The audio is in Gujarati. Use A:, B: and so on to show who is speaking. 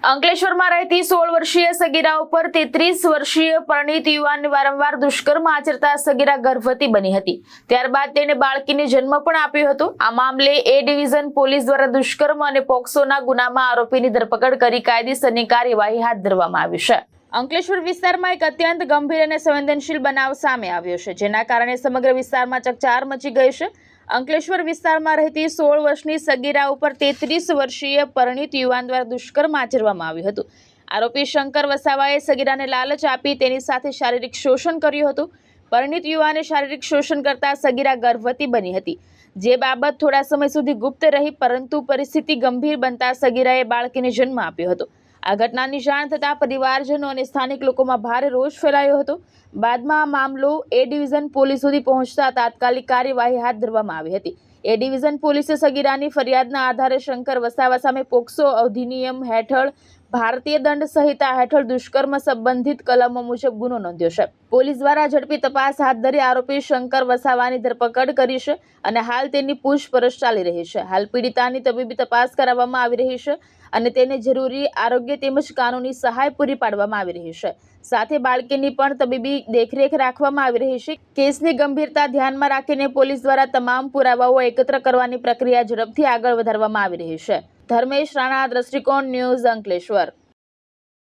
A: અંકલેશ્વરમાં રહેતી 16 વર્ષીય સગીરા ઉપર 33 વર્ષીય પરિણીત યુવાનને વારંવાર દુષ્કર્મ આચરતા સગીરા ગર્ભવતી બની હતી। ત્યારબાદ તેણે બાળકીને જન્મ પણ આપ્યો હતો। આ મામલે એ ડિવિઝન પોલીસ દ્વારા દુષ્કર્મ અને પોક્સોના ગુનામાં આરોપીની ધરપકડ કરી કાયદેસરની કાર્યવાહી હાથ ધરવામાં આવી છે। અંકલેશ્વર વિસ્તારમાં એક અત્યંત ગંભીર અને સંવેદનશીલ બનાવ સામે આવ્યો છે, જેના કારણે સમગ્ર વિસ્તારમાં ચકચાર મચી ગઈ છે। અંકલેશ્વર વિસ્તારમાં રહેતી 16 વર્ષની સગીરા ઉપર 33 વર્ષીય પરિણીત યુવાન દ્વારા દુષ્કર્મ આચરવામાં આવ્યું હતું। આરોપી શંકર વસાવાએ સગીરાને લાલચ આપી તેની સાથે શારીરિક શોષણ કર્યું હતું। પરિણીત યુવાને શારીરિક શોષણ કરતા સગીરા ગર્ભવતી બની હતી, જે બાબત થોડા સમય સુધી ગુપ્ત રહી, પરંતુ પરિસ્થિતિ ગંભીર બનતા સગીરાએ બાળકીને જન્મ આપ્યો હતો। આ ઘટનાની જાણ થતાં પરિવારજનો અને સ્થાનિક લોકોમાં ભારે રોષ ફેલાયો હતો। બાદમાં આ મામલો એ ડિવિઝન પોલીસ સુધી પહોંચતા તાત્કાલિક કાર્યવાહી હાથ ધરવામાં આવી હતી। એ ડિવિઝન પોલીસે સગીરાની ફરિયાદના આધારે શંકર વસાવા સામે પોક્સો અધિનિયમ હેઠળ ભારતીય દંડ સંહિતા હેઠળ દુષ્કર્મ સંબંધિત કલમો મુજબ ગુનો નોંધ્યો છે। પોલીસ દ્વારા ઝડપી તપાસ હાથ ધરી આરોપી શંકર વસાવાની ધરપકડ કરી છે અને હાલ તેની પૂછપરછ ચાલી રહી છે। હાલ પીડિતાની તબીબી તપાસ કરાવવામાં આવી રહી છે અને તેને જરૂરી આરોગ્ય તેમજ કાનૂની સહાય પૂરી પાડવામાં આવી રહી છે। સાથે બાળકીની પણ તબીબી દેખરેખ રાખવામાં આવી રહી છે। કેસની ગંભીરતા ધ્યાનમાં રાખીને પોલીસ દ્વારા તમામ પુરાવાઓ એકત્ર કરવાની પ્રક્રિયા ઝડપથી આગળ વધારવામાં આવી રહી છે। ધર્મેશ રાણા, દ્રષ્ટિકોણ ન્યૂઝ, અંકલેશ્વર।